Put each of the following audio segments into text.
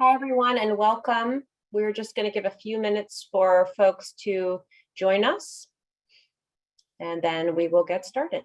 Hi, everyone, and welcome. We're just going to give a few minutes for folks to join us, and then we will get started.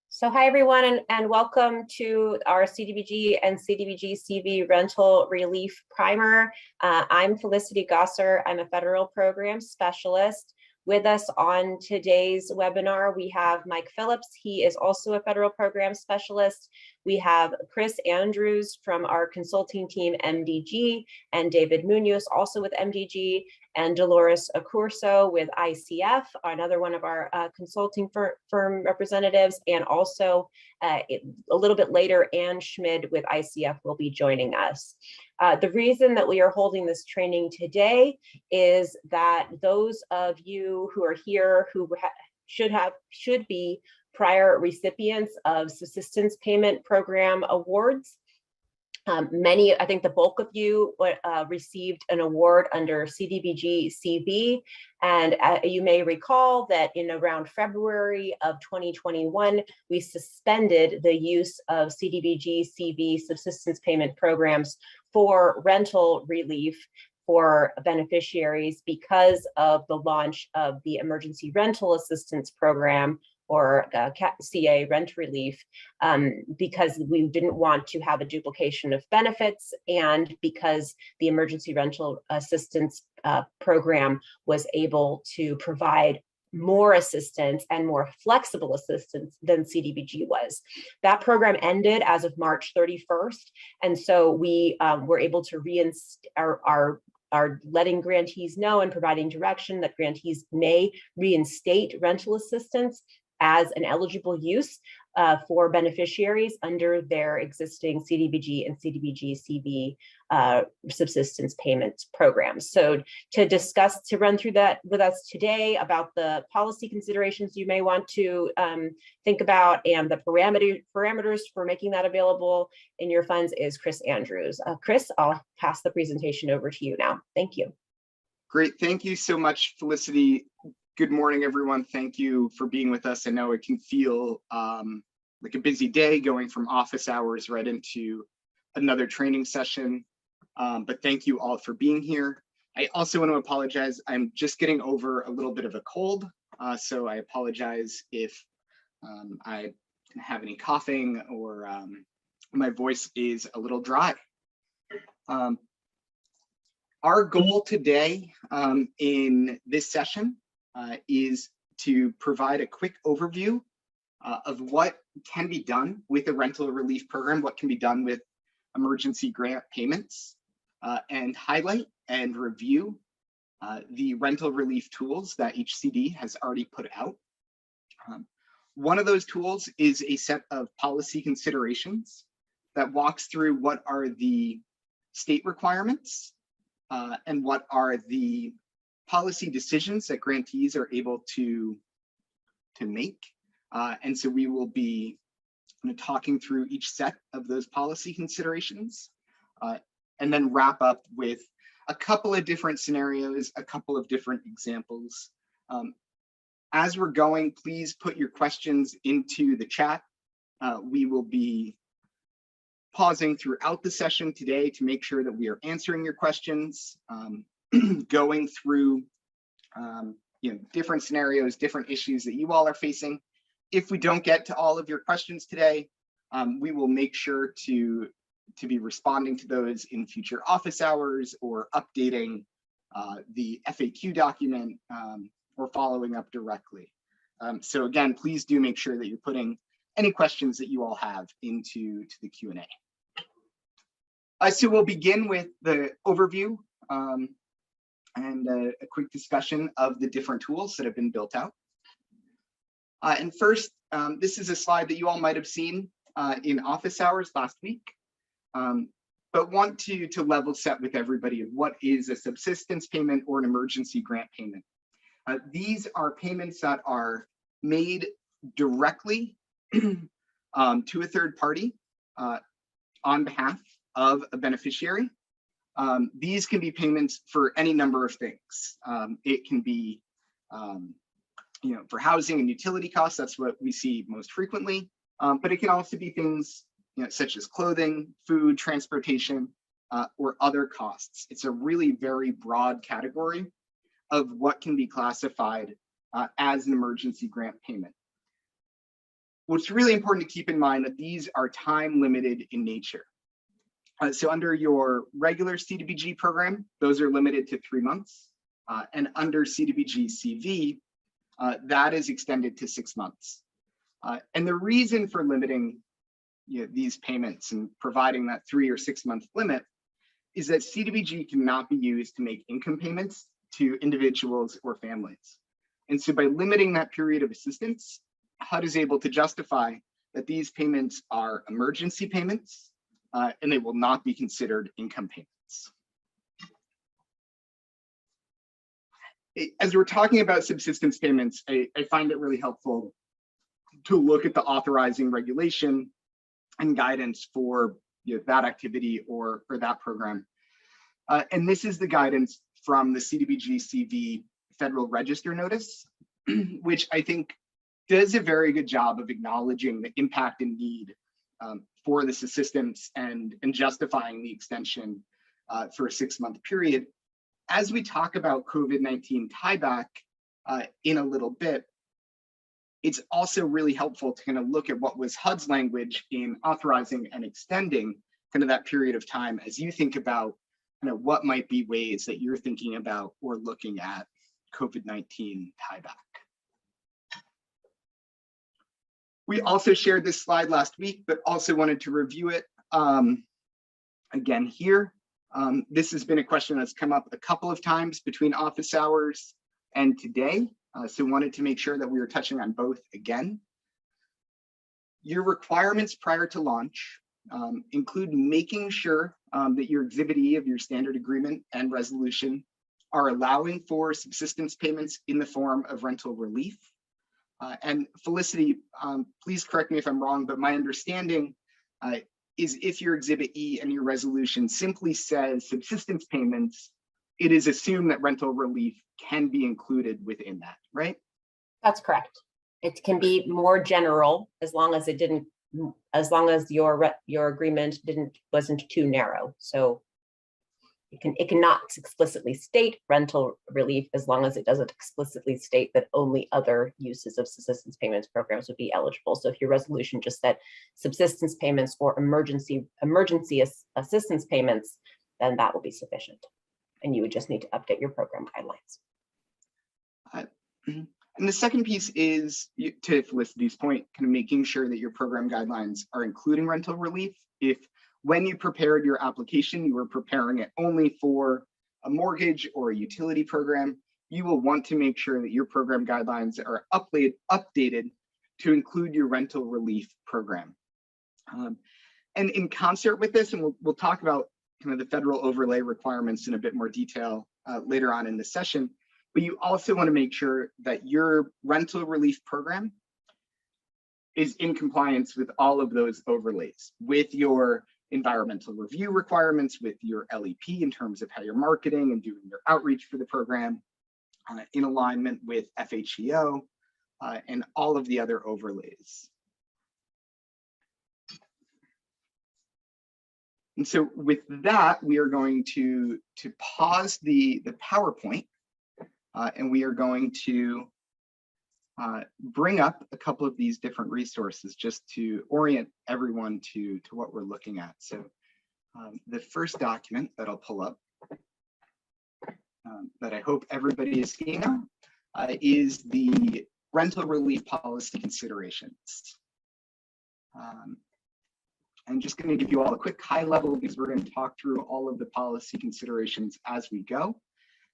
So hi, everyone, and welcome to our CDBG and CDBG CV rental relief primer. I'm Felicity Gosser. I'm a federal program specialist. With us on today's webinar, we have Mike Phillips. He is also a federal program specialist. We have Chris Andrews from our consulting team, MDG, and David Munoz, also with MDG, and Dolores Accurso with ICF, another one of our consulting firm representatives, and also a little bit later, Ann Schmid with ICF will be joining us. The reason that we are holding this training today is that those of you who are here who should be prior recipients of subsistence payment program awards. Many, I think the bulk of you received an award under CDBG CV, and you may recall that in around February of 2021, we suspended the use of CDBG CV subsistence payment programs for rental relief for beneficiaries because of the launch of the Emergency Rental Assistance Program, or CA rent relief, because we didn't want to have a duplication of benefits, and because the Emergency Rental Assistance Program was able to provide more assistance and more flexible assistance than CDBG was. That program ended as of March 31st, and so we were able to are letting grantees know and providing direction that grantees may reinstate rental assistance as an eligible use for beneficiaries under their existing CDBG and CDBG CV subsistence payments programs. So to run through that with us today about the policy considerations you may want to think about and the parameters for making that available in your funds is Chris Andrews. Chris, I'll pass the presentation over to you now. Thank you. Great, thank you so much, Felicity. Good morning, everyone. Thank you for being with us. I know it can feel like a busy day going from office hours right into another training session, but thank you all for being here. I also want to apologize. I'm just getting over a little bit of a cold, so I apologize if I have any coughing or my voice is a little dry. Our goal today in this session is to provide a quick overview of what can be done with the rental relief program, what can be done with emergency grant payments, and highlight and review the rental relief tools that each CD has already put out. One of those tools is a set of policy considerations that walks through what are the state requirements and what are the policy decisions that grantees are able to make. And so we will be talking through each set of those policy considerations and then wrap up with a couple of different scenarios, a couple of different examples. As we're going, please put your questions into the chat. We will be pausing throughout the session today to make sure that we are answering your questions. Going through different scenarios, different issues that you all are facing. If we don't get to all of your questions today, we will make sure to be responding to those in future office hours or updating the FAQ document or following up directly. So again, please do make sure that you're putting any questions that you all have into the Q&A. So we'll begin with the overview and a quick discussion of the different tools that have been built out. And first, this is a slide that you all might have seen in office hours last week, but want to level set with everybody of what is a subsistence payment or an emergency grant payment. These are payments that are made directly to a third party on behalf of a beneficiary. These can be payments for any number of things. It can be, for housing and utility costs. That's what we see most frequently. But it can also be things, such as clothing, food, transportation, or other costs. It's a really very broad category of what can be classified as an emergency grant payment. What's really important to keep in mind that these are time limited in nature. So under your regular CDBG program, those are limited to 3 months. And under CDBG CV, that is extended to 6 months. And the reason for limiting these payments and providing that 3 or 6 month limit is that CDBG cannot be used to make income payments to individuals or families. And so by limiting that period of assistance, HUD is able to justify that these payments are emergency payments and they will not be considered income payments. As we're talking about subsistence payments, I find it really helpful to look at the authorizing regulation and guidance for that activity or that program. And this is the guidance from the CDBG CV Federal Register Notice, which I think does a very good job of acknowledging the impact and need for this assistance and justifying the extension for a 6 month period. As we talk about COVID-19 tieback in a little bit, it's also really helpful to kind of look at what was HUD's language in authorizing and extending kind of that period of time as you think about kind of what might be ways that you're thinking about or looking at COVID-19 tieback. We also shared this slide last week, but also wanted to review it again here. This has been a question that's come up a couple of times between office hours and today. So wanted to make sure that we were touching on both again. Your requirements prior to launch include making sure that your Exhibit E of your standard agreement and resolution are allowing for subsistence payments in the form of rental relief. And Felicity, please correct me if I'm wrong, but my understanding is if your Exhibit E and your resolution simply says subsistence payments, it is assumed that rental relief can be included within that, right? That's correct. It can be more general as long as it didn't, as long as your agreement wasn't too narrow. So it cannot explicitly state rental relief as long as it doesn't explicitly state that only other uses of subsistence payments programs would be eligible. So if your resolution just said subsistence payments or emergency assistance payments, then that will be sufficient. And you would just need to update your program guidelines. And the second piece is, to Felicity's point, kind of making sure that your program guidelines are including rental relief. If when you prepared your application, you were preparing it only for a mortgage or a utility program, you will want to make sure that your program guidelines are updated to include your rental relief program. And in concert with this, and we'll talk about kind of the federal overlay requirements in a bit more detail later on in the session, but you also want to make sure that your rental relief program is in compliance with all of those overlays, with your environmental review requirements, with your LEP in terms of how you're marketing and doing your outreach for the program, in alignment with FHEO and all of the other overlays. And so with that, we are going to pause the PowerPoint and we are going to bring up a couple of these different resources just to orient everyone to what we're looking at. So the first document that I'll pull up that I hope everybody is seeing now is the rental relief policy considerations. I'm just going to give you all a quick high level because we're going to talk through all of the policy considerations as we go.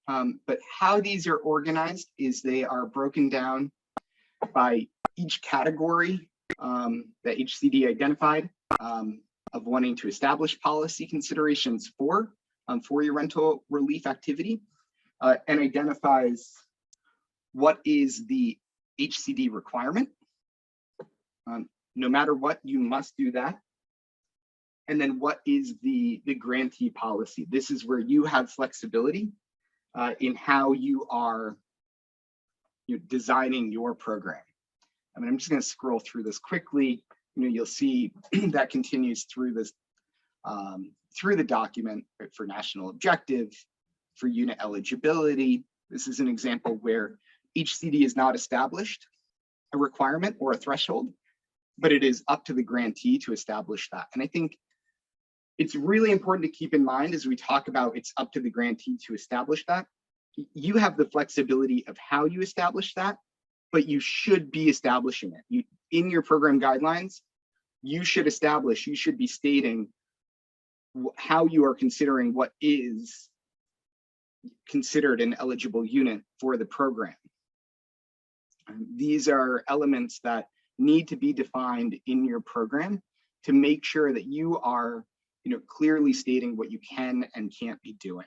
But how these are organized is they are broken down by each category that each CD identified of wanting to establish policy considerations for your rental relief activity and identifies what is the HCD requirement. No matter what, you must do that. And then what is the grantee policy? This is where you have flexibility in how you are designing your program. I mean, I'm just going to scroll through this quickly. You'll see that continues through this through the document, right, for national objective, for unit eligibility. This is an example where each CD is not established a requirement or a threshold, but it is up to the grantee to establish that. And I think it's really important to keep in mind as we talk about it's up to the grantee to establish that. You have the flexibility of how you establish that, but you should be establishing it. In your program guidelines, you should be stating how you are considering what is considered an eligible unit for the program. These are elements that need to be defined in your program to make sure that you are, clearly stating what you can and can't be doing.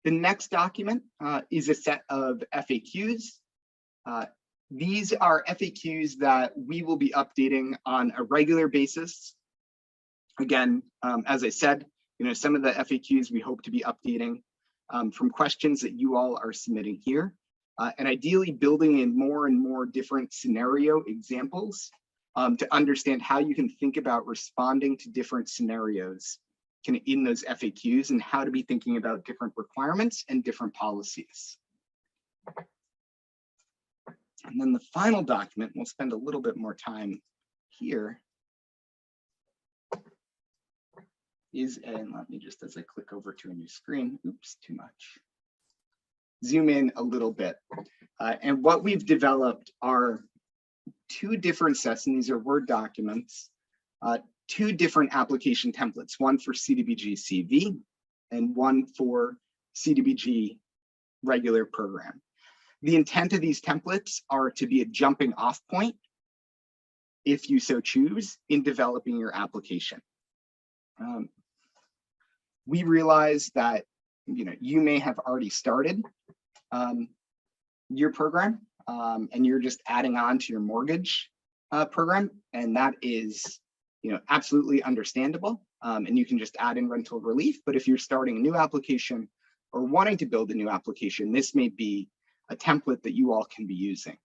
The next document is a set of FAQs. These are FAQs that we will be updating on a regular basis. Again, as I said, some of the FAQs we hope to be updating from questions that you all are submitting here, and ideally building in more and more different scenario examples to understand how you can think about responding to different scenarios in those FAQs and how to be thinking about different requirements and different policies. And then the final document, we'll spend a little bit more time here, and let me just, as I click over to a new screen, oops, too much. Zoom in a little bit. And what we've developed are two different sets, and these are Word documents, two different application templates, one for CDBG CV and one for CDBG regular program. The intent of these templates are to be a jumping off point, if you so choose, in developing your application. We realize that you may have already started your program and you're just adding on to your mortgage program, and that is absolutely understandable, and you can just add in rental relief. But if you're starting a new application or wanting to build a new application, this may be a template that you all can be using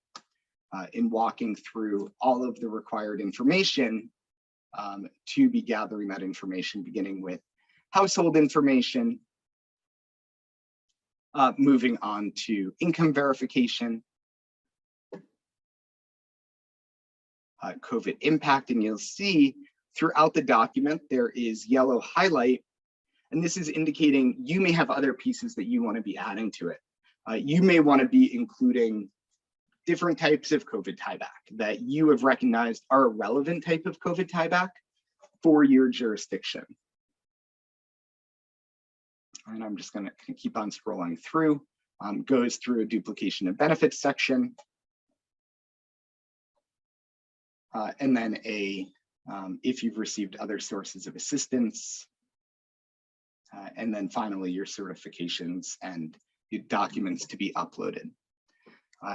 in walking through all of the required information to be gathering that information, beginning with household information, moving on to income verification, COVID impact, and you'll see throughout the document there is yellow highlight, and this is indicating you may have other pieces that you want to be adding to it. You may want to be including different types of COVID tieback that you have recognized are a relevant type of COVID tieback for your jurisdiction. And I'm just going to keep on scrolling through, goes through a duplication of benefits section, and then if you've received other sources of assistance, and then finally your certifications and documents to be uploaded.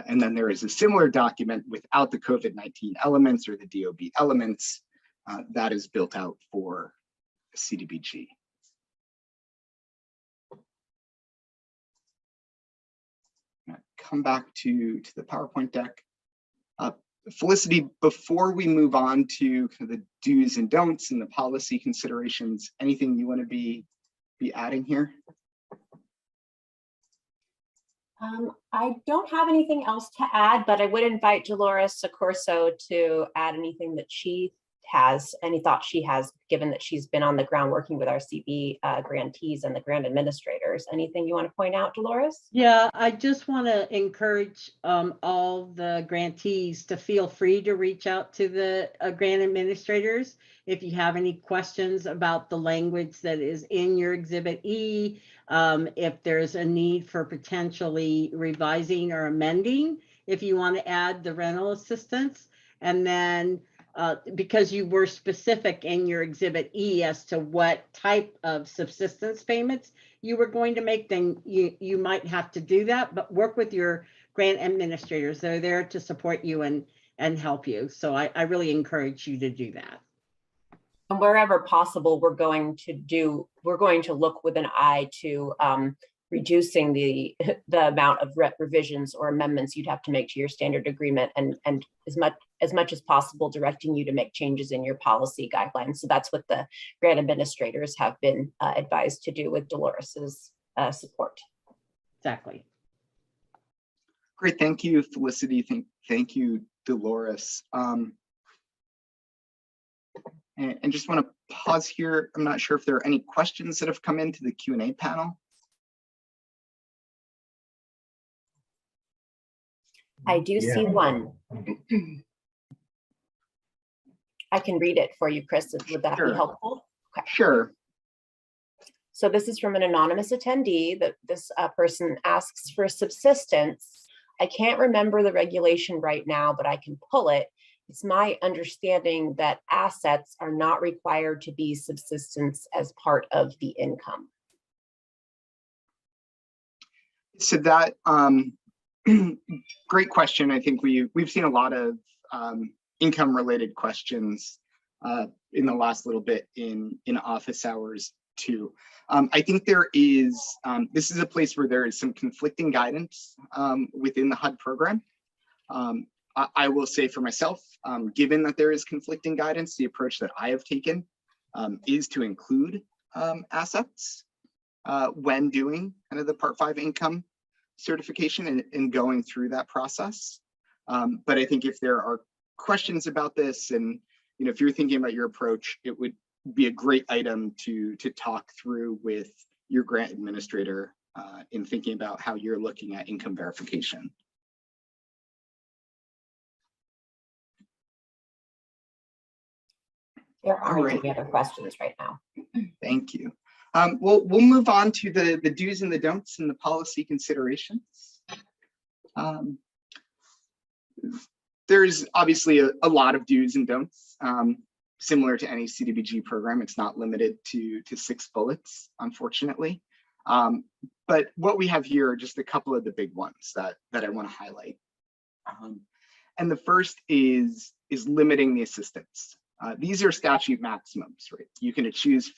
And then there is a similar document without the COVID-19 elements or the DOB elements that is built out for CDBG. Come back to the PowerPoint deck. Felicity, before we move on to kind of the do's and don'ts and the policy considerations, anything you want to be adding here? I don't have anything else to add, but I would invite Dolores Accorso to add anything that she has, any thoughts she has, given that she's been on the ground working with our CB grantees and the grant administrators. Anything you want to point out, Dolores? Yeah, I just want to encourage all the grantees to feel free to reach out to the grant administrators if you have any questions about the language that is in your Exhibit E, if there's a need for potentially revising or amending, if you want to add the rental assistance, and then because you were specific in your Exhibit E as to what type of subsistence payments you were going to make, then you might have to do that, but work with your grant administrators. They're there to support you and help you. So I really encourage you to do that. And wherever possible, we're going to look with an eye to reducing the amount of revisions or amendments you'd have to make to your standard agreement, and as much as possible directing you to make changes in your policy guidelines. So that's what the grant administrators have been advised to do with Dolores's support. Exactly. Great, thank you, Felicity. Thank you, Dolores. And just want to pause here. I'm not sure if there are any questions that have come into the Q&A panel. I do see one. I can read it for you, Chris. Would that be helpful? Okay. Sure. So this is from an anonymous attendee that this person asks for subsistence. I can't remember the regulation right now, but I can pull it. It's my understanding that assets are not required to be subsistence as part of the income. So that, great question. I think we've seen a lot of income related questions in the last little bit in office hours too. I think there is, this is a place where there is some conflicting guidance within the HUD program. I will say for myself, given that there is conflicting guidance, the approach that I have taken is to include assets when doing kind of the Part 5 income certification and going through that process. But I think if there are questions about this, and if you're thinking about your approach, it would be a great item to talk through with your grant administrator in thinking about how you're looking at income verification. There aren't any other questions right now. Thank you. We'll move on to the do's and the don'ts and the policy considerations. There's obviously a lot of do's and don'ts. Similar to any CDBG program, it's not limited to 6 bullets, unfortunately. But what we have here are just a couple of the big ones that I want to highlight. And the first is limiting the assistance. These are statute maximums, right? You can choose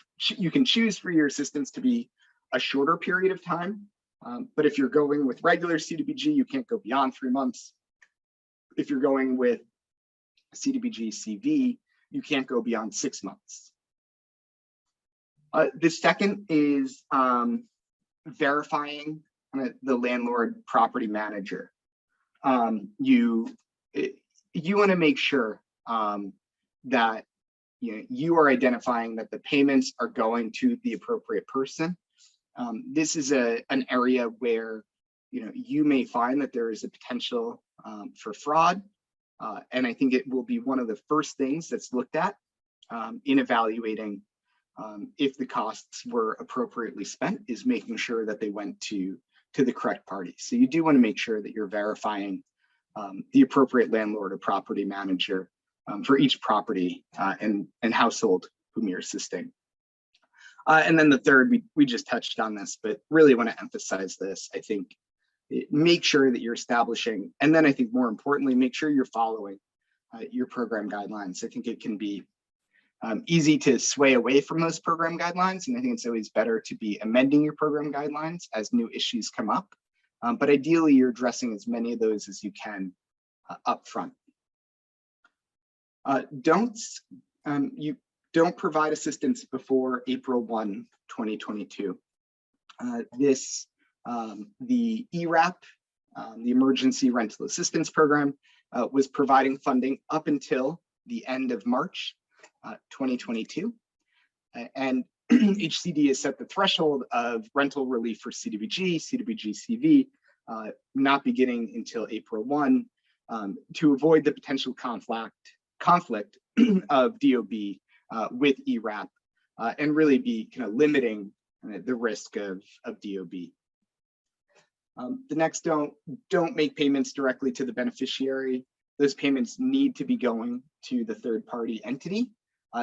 for your assistance to be a shorter period of time, but if you're going with regular CDBG, you can't go beyond 3 months. If you're going with CDBG CV, you can't go beyond 6 months. The second is verifying the landlord property manager. You want to make sure that you are identifying that the payments are going to the appropriate person. This is an area where you may find that there is a potential for fraud, and I think it will be one of the first things that's looked at in evaluating if the costs were appropriately spent, is making sure that they went to the correct party. So you do want to make sure that you're verifying the appropriate landlord or property manager for each property and household whom you're assisting. And then the third, we just touched on this, but really want to emphasize this. I think make sure that you're establishing, and then I think more importantly, make sure you're following your program guidelines. I think it can be easy to sway away from those program guidelines, and I think it's always better to be amending your program guidelines as new issues come up. But ideally, you're addressing as many of those as you can up front. Don'ts, you don't provide assistance before April 1, 2022. The ERAP, the Emergency Rental Assistance Program, was providing funding up until the end of March 2022. And HCD has set the threshold of rental relief for CDBG, CDBG CV, not beginning until April 1, to avoid the potential conflict of DOB with ERAP, and really be kind of limiting the risk of DOB. The next, don't make payments directly to the beneficiary. Those payments need to be going to the third party entity.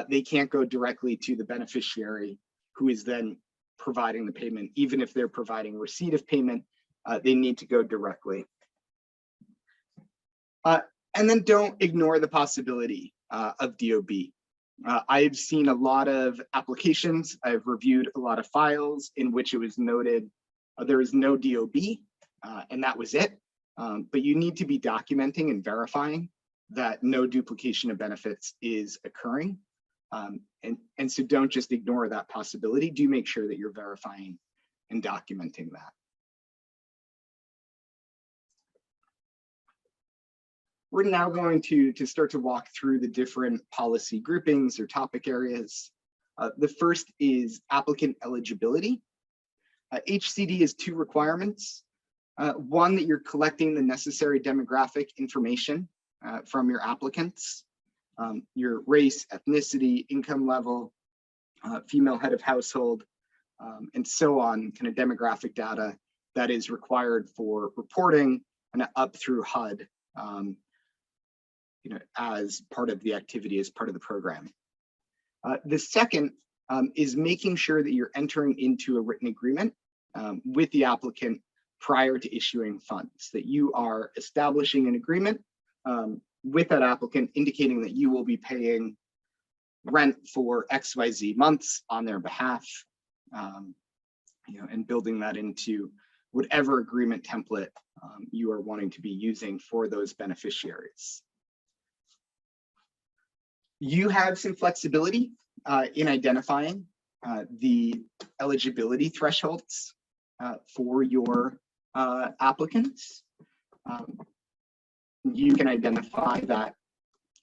They can't go directly to the beneficiary, who is then providing the payment. Even if they're providing receipt of payment, they need to go directly. And then don't ignore the possibility of DOB. I've seen a lot of applications. I've reviewed a lot of files in which it was noted There is no DOB, and that was it. But you need to be documenting and verifying that no duplication of benefits is occurring. And so don't just ignore that possibility. Do make sure that you're verifying and documenting that. We're now going to start to walk through the different policy groupings or topic areas. The first is applicant eligibility. HCD has two requirements. One, that you're collecting the necessary demographic information from your applicants, your race, ethnicity, income level, female head of household, and so on, kind of demographic data that is required for reporting and up through HUD, as part of the activity, as part of the program. The second is making sure that you're entering into a written agreement with the applicant prior to issuing funds, that you are establishing an agreement with that applicant, indicating that you will be paying rent for XYZ months on their behalf, and building that into whatever agreement template you are wanting to be using for those beneficiaries. You have some flexibility in identifying the eligibility thresholds for your applicants. You can identify that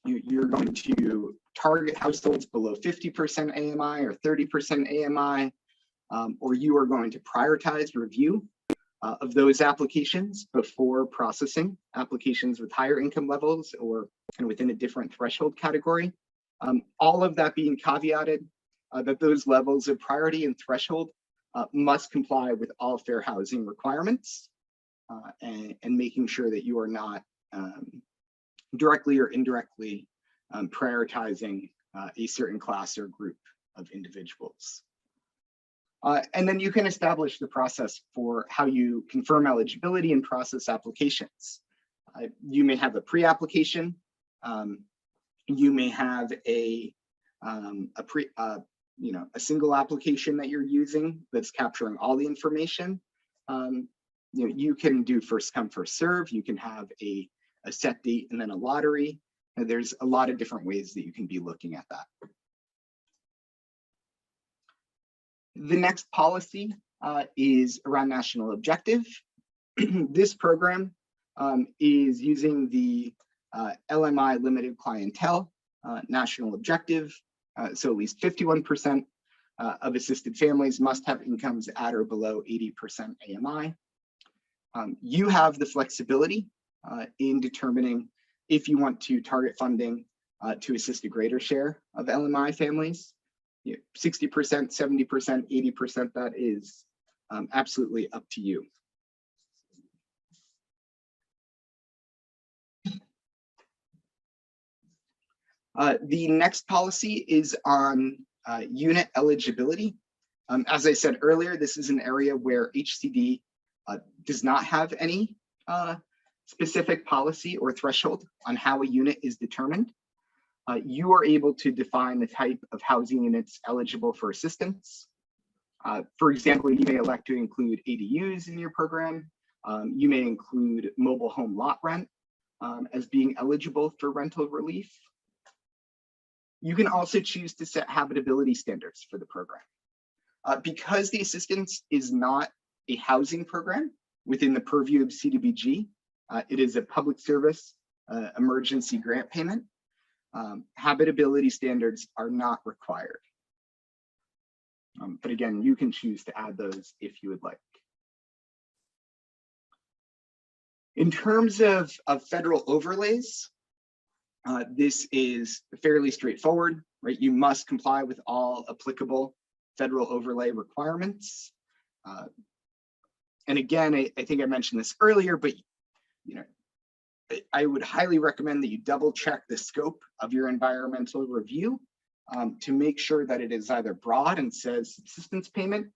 you're going to target households below 50% AMI or 30% AMI, or you are going to prioritize review of those applications before processing applications with higher income levels or kind of within a different threshold category. All of that being caveated that those levels of priority and threshold must comply with all fair housing requirements, and making sure that you are not directly or indirectly prioritizing a certain class or group of individuals. And then you can establish the process for how you confirm eligibility and process applications. You may have a pre-application. You may have a single application that you're using that's capturing all the information. You can do first come, first serve. You can have a set date and then a lottery. And there's a lot of different ways that you can be looking at that. The next policy is around national objective. This program is using the LMI limited clientele national objective. So at least 51% of assisted families must have incomes at or below 80% AMI. You have the flexibility in determining if you want to target funding to assist a greater share of LMI families. 60%, 70%, 80%, that is absolutely up to you. The next policy is on unit eligibility. As I said earlier, this is an area where HCD does not have any specific policy or threshold on how a unit is determined. You are able to define the type of housing units eligible for assistance. For example, you may elect to include ADUs in your program. You may include mobile home lot rent as being eligible for rental relief. You can also choose to set habitability standards for the program. Because the assistance is not a housing program within the purview of CDBG, it is a public service emergency grant payment. Habitability standards are not required. But again, you can choose to add those if you would like. In terms of federal overlays, this is fairly straightforward, right? You must comply with all applicable federal overlay requirements. And again, I think I mentioned this earlier, but I would highly recommend that you double check the scope of your environmental review to make sure that it is either broad and says subsistence payment,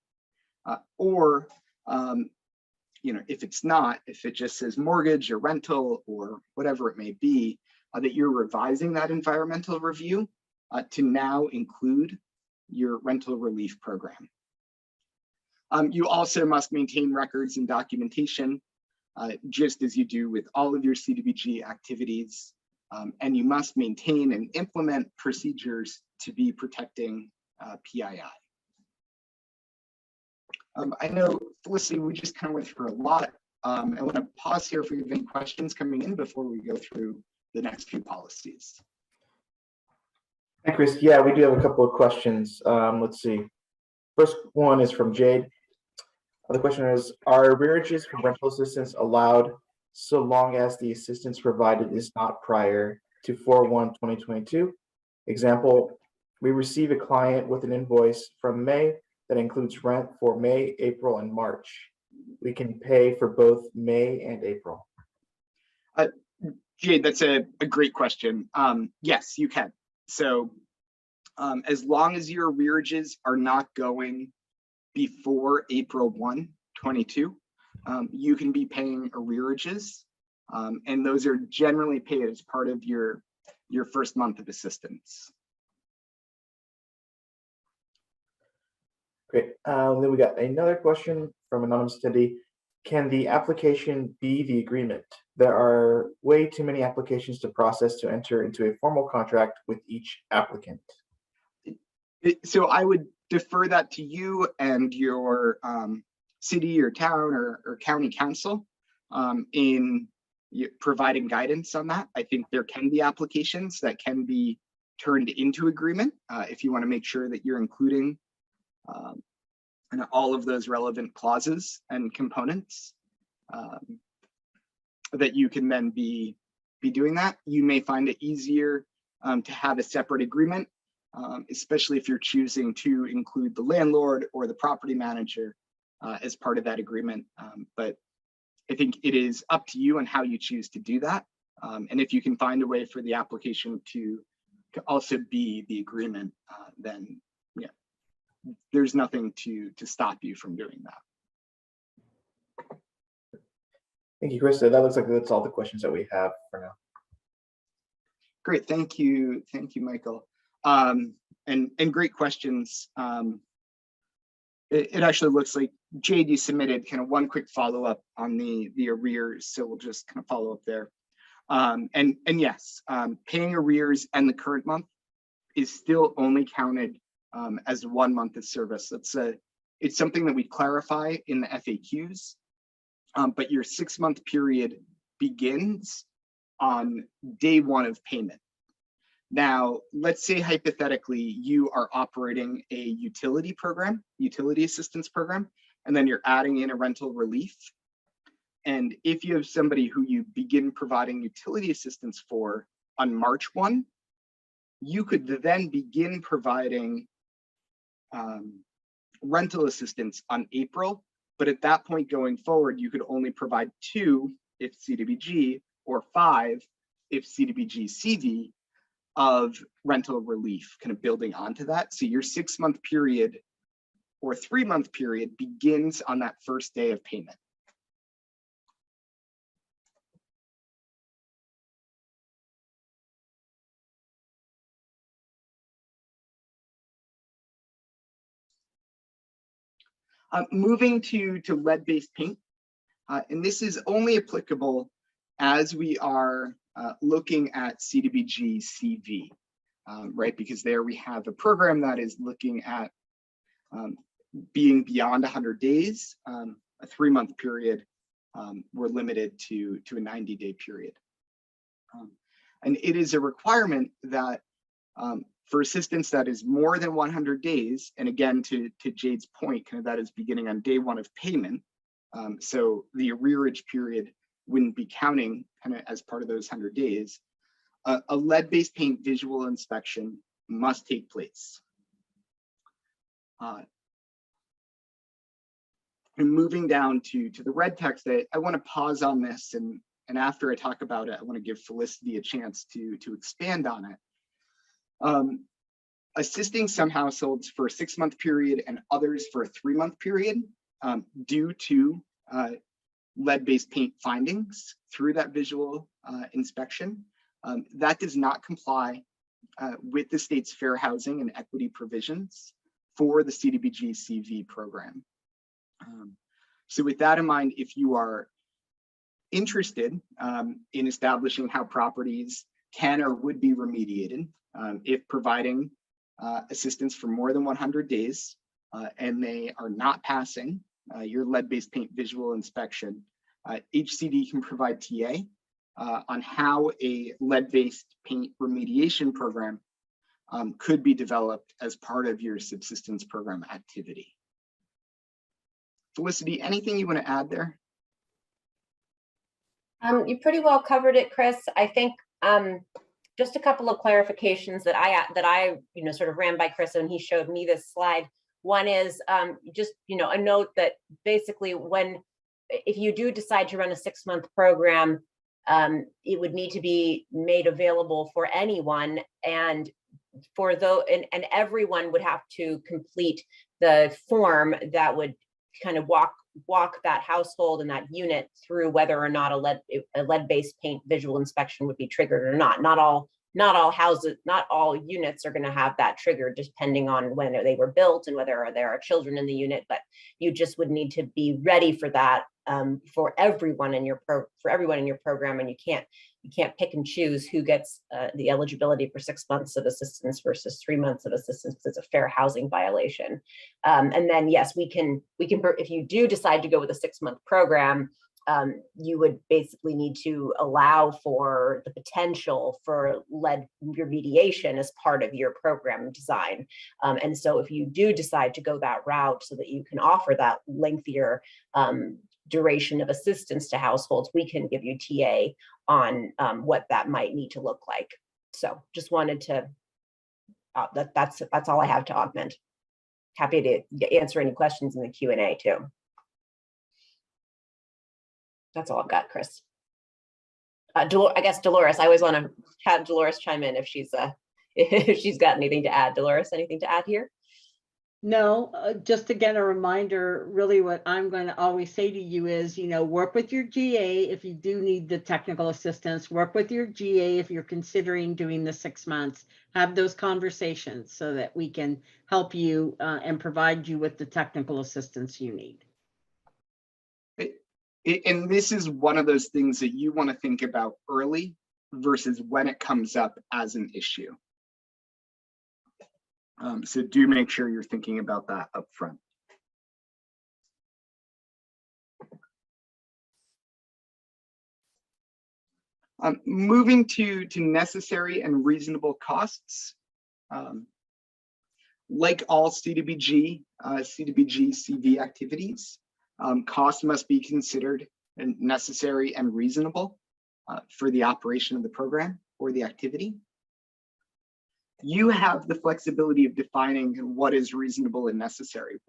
or if it's not, if it just says mortgage or rental or whatever it may be, that you're revising that environmental review to now include your rental relief program. You also must maintain records and documentation, just as you do with all of your CDBG activities. And you must maintain and implement procedures to be protecting PII. I know, Felicity, we just kind of went through a lot. I want to pause here if we have any questions coming in before we go through the next few policies. Hi, Chris. Yeah, we do have a couple of questions. Let's see. First one is from Jade. The question is, are arrearages for rental assistance allowed so long as the assistance provided is not prior to 4/1/2022? Example, we receive a client with an invoice from May that includes rent for May, April, and March. We can pay for both May and April. Jade, that's a great question. Yes, you can. So as long as your arrearages are not going before April 1, 22, you can be paying arrearages, and those are generally paid as part of your first month of assistance. Great. Then we got another question from anonymous attendee. Can the application be the agreement? There are way too many applications to process to enter into a formal contract with each applicant. So I would defer that to you and your city or town or county council in providing guidance on that. I think there can be applications that can be turned into agreement if you want to make sure that you're including all of those relevant clauses and components, that you can then be doing that. You may find it easier to have a separate agreement, especially if you're choosing to include the landlord or the property manager as part of that agreement. But I think it is up to you on how you choose to do that. And if you can find a way for the application to also be the agreement, then yeah, there's nothing to stop you from doing that. Thank you, Krista. That looks like that's all the questions that we have for now. Great, thank you, Michael. And great questions. It actually looks like Jade, you submitted kind of one quick follow-up on the arrears, so we'll just kind of follow up there. And yes, paying arrears and the current month is still only counted as 1 month of service. It's something that we clarify in the FAQs, but your 6-month period begins on day 1 of payment. Now, let's say hypothetically you are operating a utility assistance program, and then you're adding in a rental relief. And if you have somebody who you begin providing utility assistance for on March 1, you could then begin providing rental assistance on April. But at that point going forward, you could only provide 2 if CDBG or 5 if CDBG CV of rental relief, kind of building onto that. So your 6-month period or 3-month period begins on that first day of payment. Moving to lead-based paint, and this is only applicable as we are looking at CDBG CV, right? Because there we have a program that is looking at being beyond 100 days, a 3-month period. We're limited to a 90-day period. And it is a requirement that for assistance that is more than 100 days, and again, to Jade's point, kind of that is beginning on day 1 of payment. So the arrearage period wouldn't be counting kind of as part of those 100 days. A lead-based paint visual inspection must take place. And moving down to the red text, I want to pause on this, and after I talk about it, I want to give Felicity a chance to expand on it. Assisting some households for a 6-month period and others for a 3-month period due to lead-based paint findings through that visual inspection. That does not comply with the state's fair housing and equity provisions for the CDBG CV program. So with that in mind, if you are interested in establishing how properties can or would be remediated if providing assistance for more than 100 days and they are not passing your lead-based paint visual inspection, HCD can provide TA on how a lead-based paint remediation program could be developed as part of your subsistence program activity. Felicity, anything you want to add there? You pretty well covered it, Chris. I think just a couple of clarifications that I sort of ran by Chris and he showed me this slide. One is just a note that basically if you do decide to run a 6-month program, it would need to be made available for anyone, and everyone would have to complete the form that would kind of walk that household and that unit through whether or not a lead-based paint visual inspection would be triggered or not. Not all houses, not all units are going to have that triggered, depending on when they were built and whether there are children in the unit. But you just would need to be ready for that for everyone in your program, and you can't pick and choose who gets the eligibility for 6 months of assistance versus 3 months of assistance. It's a fair housing violation. And then yes, we can if you do decide to go with a 6-month program, you would basically need to allow for the potential for lead remediation as part of your program design. And so if you do decide to go that route so that you can offer that lengthier duration of assistance to households, we can give you TA on what that might need to look like. So just wanted to, that's all I have to augment. Happy to answer any questions in the Q&A too. That's all I've got, Chris. I guess Dolores, I always want to have Dolores chime in if she's got anything to add. Dolores, anything to add here? No, just again, a reminder, really what I'm going to always say to you is, work with your GA if you do need the technical assistance, work with your GA if you're considering doing the 6 months, have those conversations so that we can help you and provide you with the technical assistance you need. And this is one of those things that you want to think about early versus when it comes up as an issue. So do make sure you're thinking about that up front. Moving to necessary and reasonable costs. Like all CDBG CV activities, costs must be considered necessary and reasonable for the operation of the program or the activity. You have the flexibility of defining what is reasonable and necessary.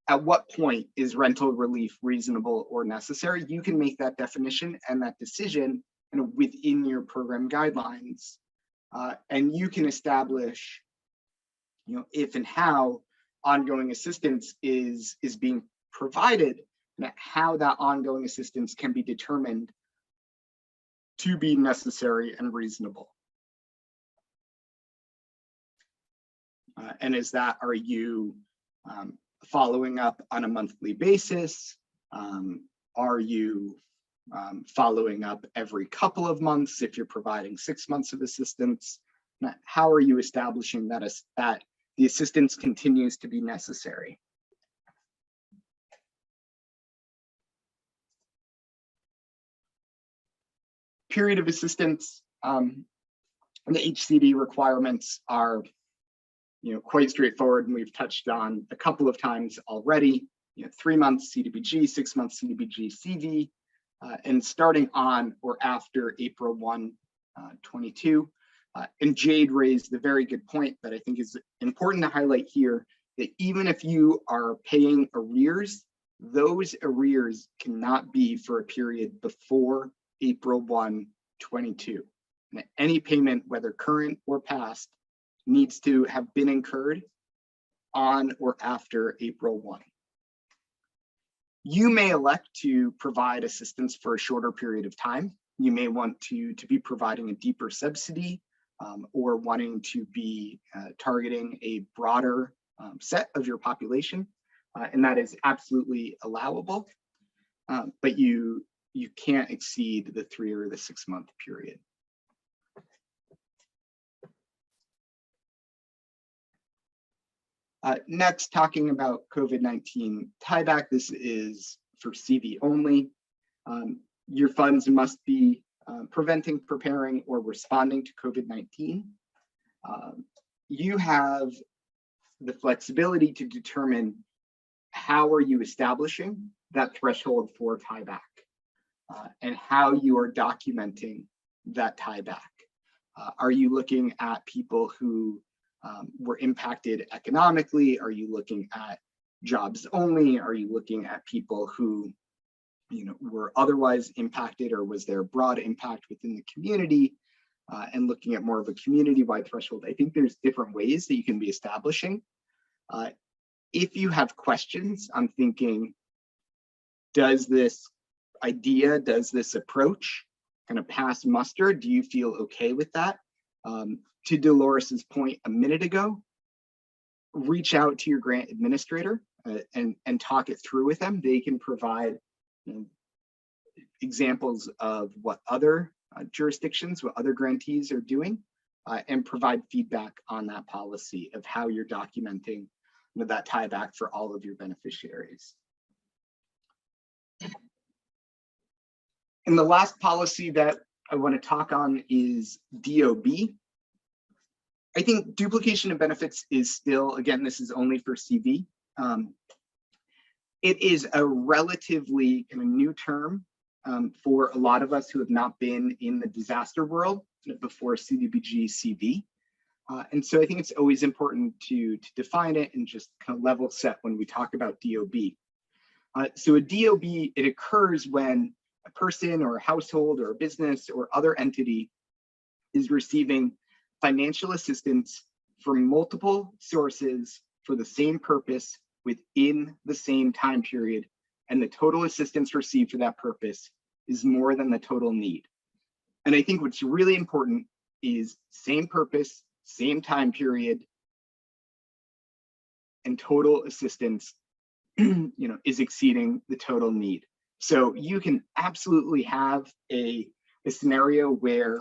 At what point is rental relief reasonable or necessary? You can make that definition and that decision within your program guidelines, and you can establish, if and how ongoing assistance is being provided, and how that ongoing assistance can be determined to be necessary and reasonable. And are you following up on a monthly basis? Are you following up every couple of months if you're providing 6 months of assistance? How are you establishing that the assistance continues to be necessary? Period of assistance, the HCD requirements are quite straightforward, and we've touched on a couple of times already. 3 months CDBG, 6 months CDBG CV, and starting on or after April 1, 22. And Jade raised the very good point that I think is important to highlight here, that even if you are paying arrears, those arrears cannot be for a period before April 1, 22. And any payment, whether current or past, needs to have been incurred on or after April 1. You may elect to provide assistance for a shorter period of time. You may want to be providing a deeper subsidy or wanting to be targeting a broader set of your population. and that is absolutely allowable, but you can't exceed the 3 or the 6 month period. Next, talking about COVID-19 tieback, this is for CV only. Your funds must be preventing, preparing, or responding to COVID-19. You have the flexibility to determine how are you establishing that threshold for tieback and how you are documenting that tieback. Are you looking at people who were impacted economically? Are you looking at jobs only? Are you looking at people who were otherwise impacted, or was there broad impact within the community, and looking at more of a community-wide threshold? I think there's different ways that you can be establishing. If you have questions, I'm thinking, does this idea, does this approach kind of pass muster? Do you feel okay with that? To Dolores's point a minute ago, reach out to your grant administrator and talk it through with them. They can provide examples of what other jurisdictions, what other grantees are doing, and provide feedback on that policy of how you're documenting that tieback for all of your beneficiaries. And the last policy that I want to talk on is DOB. I think duplication of benefits is still, again, this is only for CV. It is a relatively kind of new term for a lot of us who have not been in the disaster world before CDBG CV. And so I think it's always important to define it and just kind of level set when we talk about DOB. So a DOB, it occurs when a person or a household or a business or other entity is receiving financial assistance from multiple sources for the same purpose within the same time period, and the total assistance received for that purpose is more than the total need. And I think what's really important is same purpose, same time period, and total assistance is exceeding the total need. So you can absolutely have a scenario where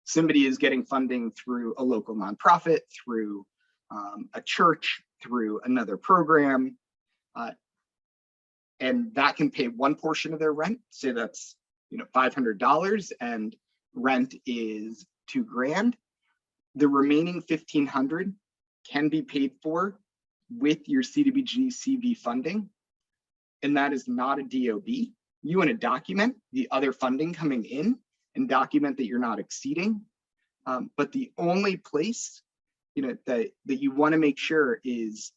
somebody is getting funding through a local nonprofit, through a church, through another program, and that can pay one portion of their rent. Say that's $500 and rent is $2,000. The remaining $1,500 can be paid for with your CDBG CV funding, and that is not a DOB. You want to document the other funding coming in and document that you're not exceeding. But the only place that you want to make sure is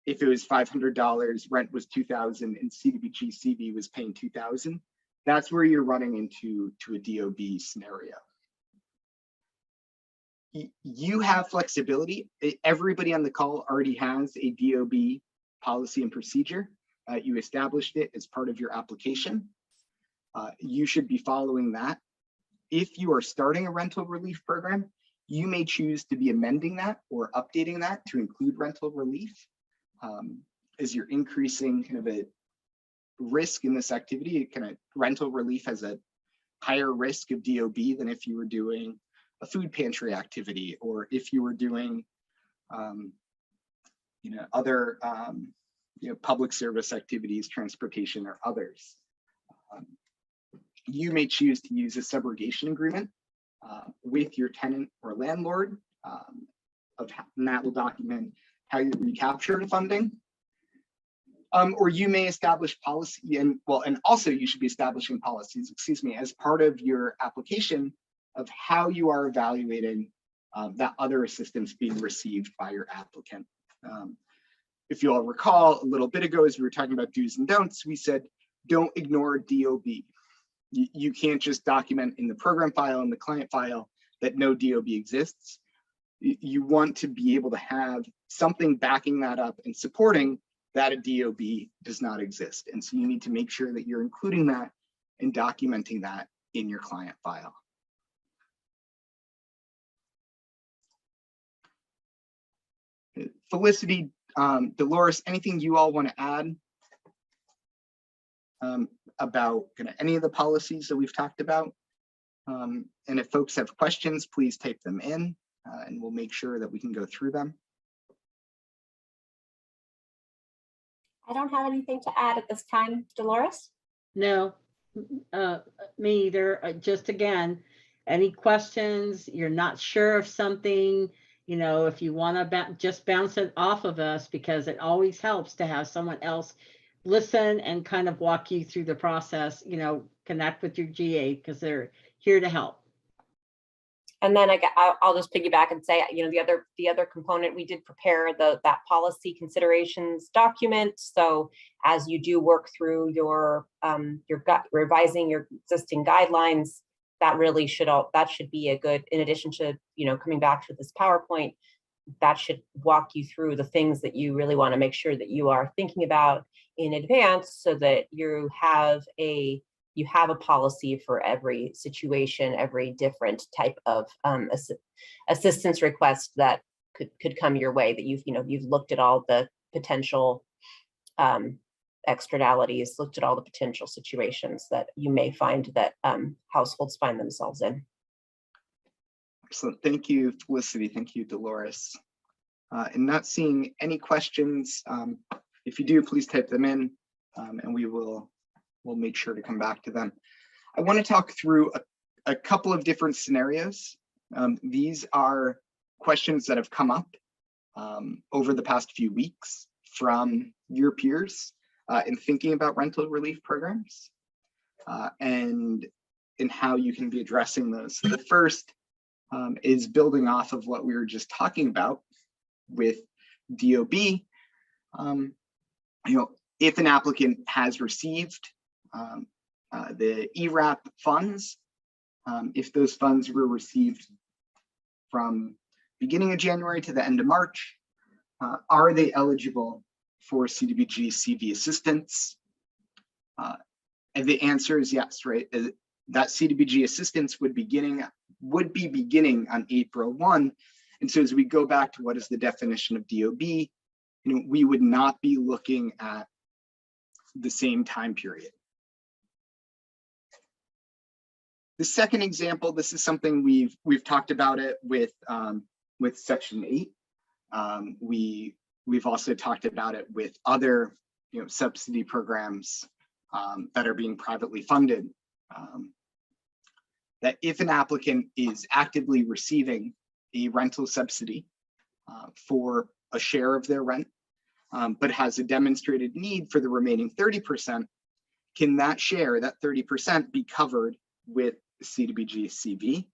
if it was $500, rent was $2,000, and CDBG CV was paying $2,000. That's where you're running into a DOB scenario. You have flexibility. Everybody on the call already has a DOB policy and procedure. You established it as part of your application. You should be following that. If you are starting a rental relief program, you may choose to be amending that or updating that to include rental relief as you're increasing kind of a risk in this activity. Kind of rental relief has a higher risk of DOB than if you were doing a food pantry activity, or if you were doing other public service activities, transportation, or others. You may choose to use a subrogation agreement with your tenant or landlord, and that will document how you recaptured funding. Or you may establish policy, and also you should be establishing policies, as part of your application of how you are evaluating that other assistance being received by your applicant. If you all recall, a little bit ago, as we were talking about do's and don'ts, we said, don't ignore DOB. You can't just document in the program file and the client file that no DOB exists. You want to be able to have something backing that up and supporting that a DOB does not exist. And so you need to make sure that you're including that and documenting that in your client file. Felicity Dolores, anything you all want to add about kind of any of the policies that we've talked about? And if folks have questions, please type them in and we'll make sure that we can go through them. I don't have anything to add at this time, Dolores. No, me either. Just again, any questions, you're not sure of something, you know, if you want to just bounce it off of us, because it always helps to have someone else listen and kind of walk you through the process, you know, connect with your GA because they're here to help. And then I'll just piggyback and say, you know, the other component, we did prepare that policy considerations document. So as you do work through your revising your existing guidelines, that really should be a good, in addition to, you know, coming back to this PowerPoint, that should walk you through the things that you really want to make sure that you are thinking about in advance, so that you have a policy for every situation, every different type of assistance request that could come your way, that you've looked at all the potential externalities, looked at all the potential situations that you may find that households find themselves in. Excellent. Thank you, Felicity. Thank you, Dolores. And not seeing any questions. If you do, please type them in and we'll make sure to come back to them. I want to talk through a couple of different scenarios. These are questions that have come up over the past few weeks from your peers in thinking about rental relief programs and in how you can be addressing those. So the first is building off of what we were just talking about with DOB. You know, if an applicant has received the ERAP funds, if those funds were received from beginning of January to the end of March, are they eligible for CDBG CV assistance? And the answer is yes, right? That CDBG assistance would be beginning on April 1. And so as we go back to what is the definition of DOB, you know, we would not be looking at the same time period. The second example, this is something we've talked about it with Section 8. We've also talked about it with other, you know, subsidy programs that are being privately funded. That if an applicant is actively receiving a rental subsidy for a share of their rent, but has a demonstrated need for the remaining 30%, can that share, that 30%, be covered with CDBG CV?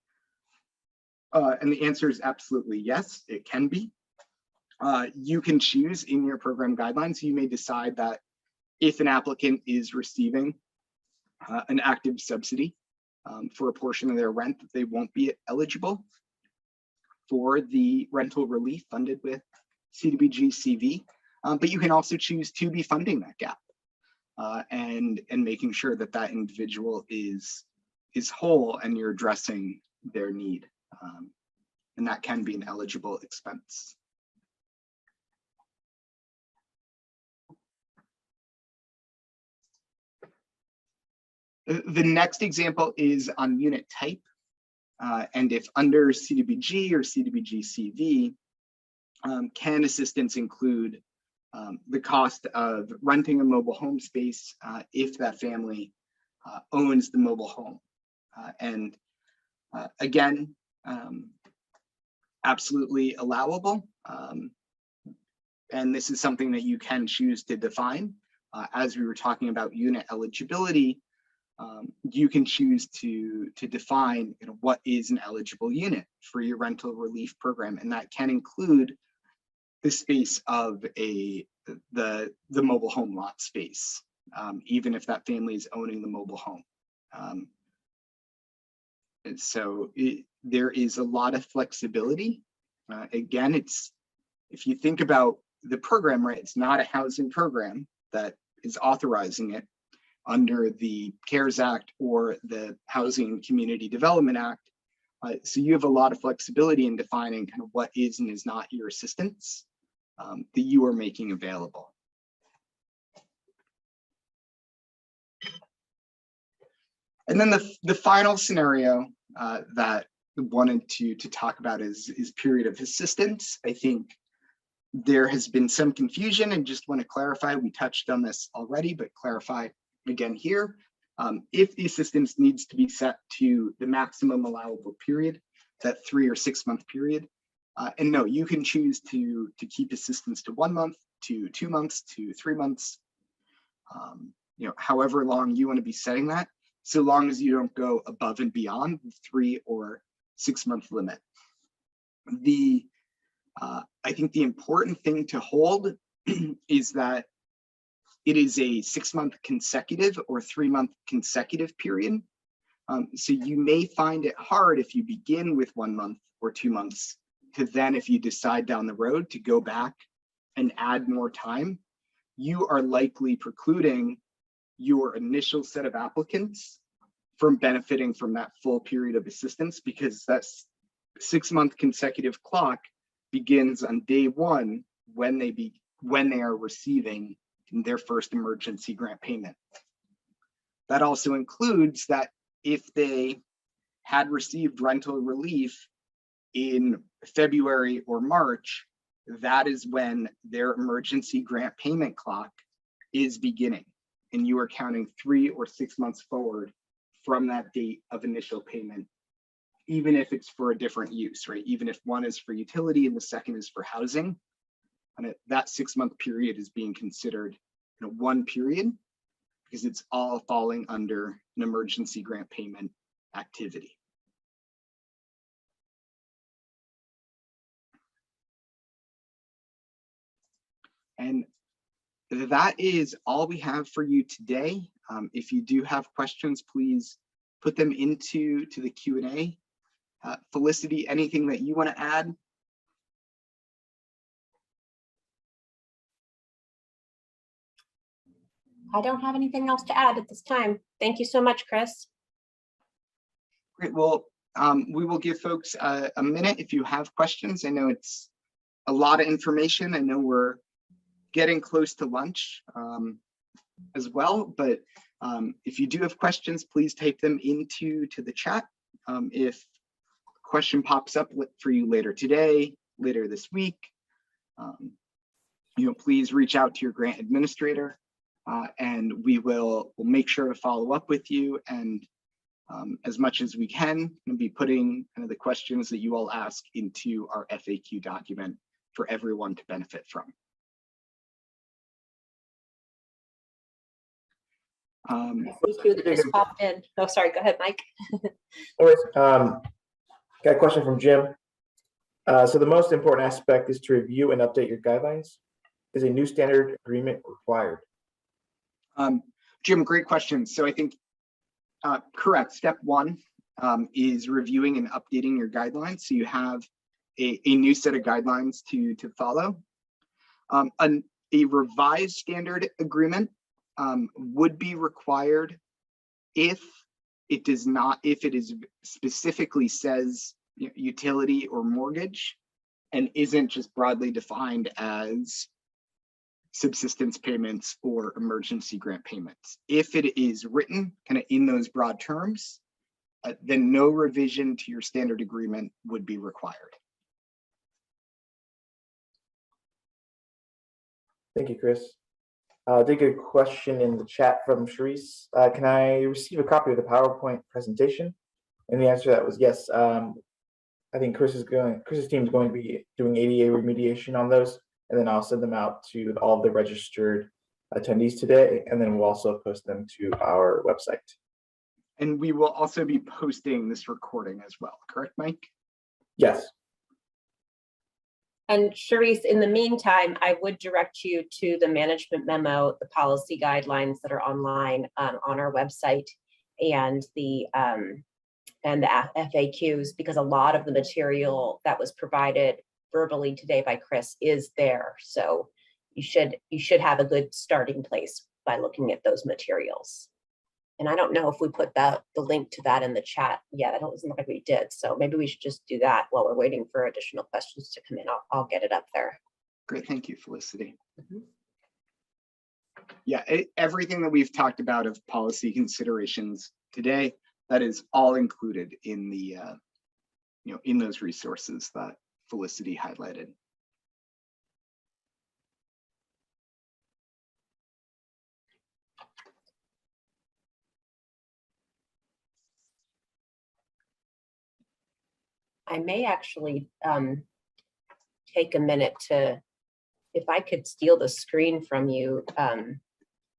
And the answer is absolutely yes, it can be. You can choose in your program guidelines, you may decide that if an applicant is receiving an active subsidy for a portion of their rent, that they won't be eligible for the rental relief funded with CDBG CV. But you can also choose to be funding that gap and making sure that that individual is whole and you're addressing their need. And that can be an eligible expense. The next example is on unit type. And if under CDBG or CDBG CV, can assistance include the cost of renting a mobile home space if that family owns the mobile home? And again, absolutely allowable. And this is something that you can choose to define. As we were talking about unit eligibility, you can choose to define, you know, what is an eligible unit for your rental relief program, and that can include the space of the mobile home lot space, even if that family is owning the mobile home. And so there is a lot of flexibility. Again, if you think about the program, right, it's not a housing program that is authorizing it under the CARES Act or the Housing and Community Development Act. So you have a lot of flexibility in defining kind of what is and is not your assistance. that you are making available. And then the final scenario that I wanted to talk about is period of assistance. I think there has been some confusion and just want to clarify, we touched on this already, but clarify again here. If the assistance needs to be set to the maximum allowable period, that 3 or 6 month period, and no, you can choose to keep assistance to 1 month, to 2 months, to 3 months, however long you want to be setting that, so long as you don't go above and beyond the 3 or 6 month limit. I think the important thing to hold is that it is a 6 month consecutive or 3 month consecutive period. So you may find it hard if you begin with 1 month or 2 months to then, if you decide down the road to go back and add more time, you are likely precluding your initial set of applicants from benefiting from that full period of assistance, because that 6 month consecutive clock begins on day 1 when they are receiving their first emergency grant payment. That also includes that if they had received rental relief in February or March, that is when their emergency grant payment clock is beginning, and you are counting 3 or 6 months forward from that date of initial payment, even if it's for a different use, right? Even if one is for utility and the second is for housing, and that 6 month period is being considered one period, because it's all falling under an emergency grant payment activity. And that is all we have for you today. If you do have questions, please put them into the Q&A. Felicity, anything that you want to add? I don't have anything else to add at this time. Thank you so much, Chris. Great. Well, we will give folks a minute if you have questions. I know it's a lot of information. I know we're getting close to lunch as well, but if you do have questions, please type them into the chat. If a question pops up for you later today, later this week, please reach out to your grant administrator, and we'll make sure to follow up with you, and as much as we can, we'll be putting the questions that you all ask into our FAQ document for everyone to benefit from. Just popped in. Oh, sorry. Go ahead, Mike. Got a question from Jim. So the most important aspect is to review and update your guidelines. Is a new standard agreement required? Jim, great question. So I think correct. Step 1 is reviewing and updating your guidelines, so you have a new set of guidelines to follow. A revised standard agreement would be required if it is specifically says utility or mortgage, and isn't just broadly defined as subsistence payments or emergency grant payments. If it is written in those broad terms, then no revision to your standard agreement would be required. Thank you, Chris. I did get a question in the chat from Sharice. Can I receive a copy of the PowerPoint presentation? And the answer to that was yes. I think Chris's team is going to be doing ADA remediation on those, and then I'll send them out to all of the registered attendees today, and then we'll also post them to our website. And we will also be posting this recording as well, correct, Mike? Yes. And Sharice, in the meantime, I would direct you to the management memo, the policy guidelines that are online on our website, and the FAQs, because a lot of the material that was provided verbally today by Chris is there. So you should have a good starting place by looking at those materials. And I don't know if we put the link to that in the chat yet. It doesn't look like we did. So maybe we should just do that while we're waiting for additional questions to come in. I'll get it up there. Great, thank you, Felicity. Mhm. Yeah, everything that we've talked about of policy considerations today, that is all included in the, in those resources that Felicity highlighted. I may actually take a minute to, if I could steal the screen from you, I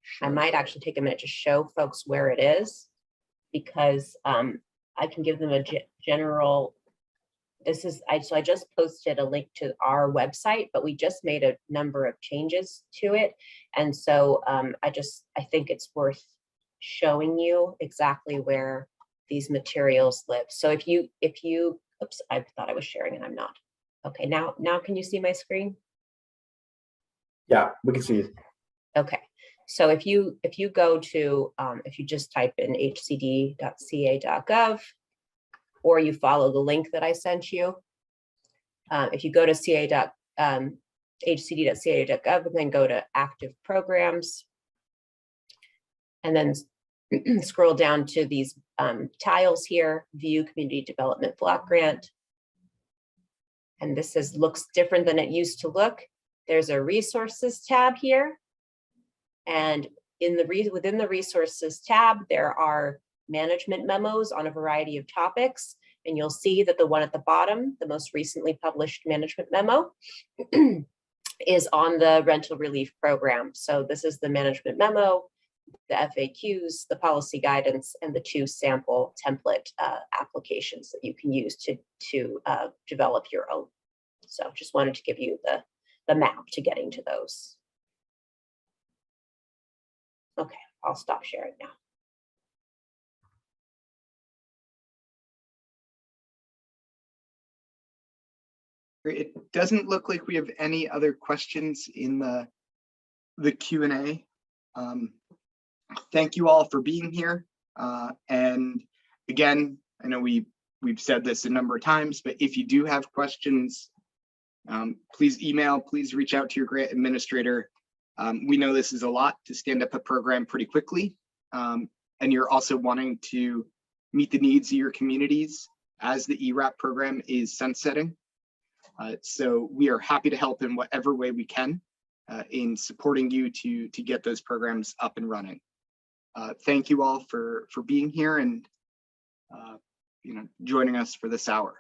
Sure. might actually take a minute to show folks where it is, because I can give them a general, so I just posted a link to our website, but we just made a number of changes to it. And so I think it's worth showing you exactly where these materials live. So if you, oops, I thought I was sharing and I'm not. Okay, now can you see my screen? Yeah, we can see it. Okay, so if you go to, if you just type in hcd.ca.gov, or you follow the link that I sent you, if you go to hcd.ca.gov and then go to active programs, and then scroll down to these tiles here, view community development block grant. And this looks different than it used to look. There's a resources tab here. And within the resources tab, there are management memos on a variety of topics. And you'll see that the one at the bottom, the most recently published management memo, is on the rental relief program. So this is the management memo, the FAQs, the policy guidance, and the 2 sample template applications that you can use to develop your own. So just wanted to give you the map to getting to those. Okay, I'll stop sharing now. It doesn't look like we have any other questions in the Q&A. Thank you all for being here. And again, I know we've said this a number of times, but if you do have questions, please email, please reach out to your grant administrator. We know this is a lot to stand up a program pretty quickly. And you're also wanting to meet the needs of your communities as the ERAP program is sunsetting. So we are happy to help in whatever way we can in supporting you to get those programs up and running. Thank you all for being here and joining us for this hour.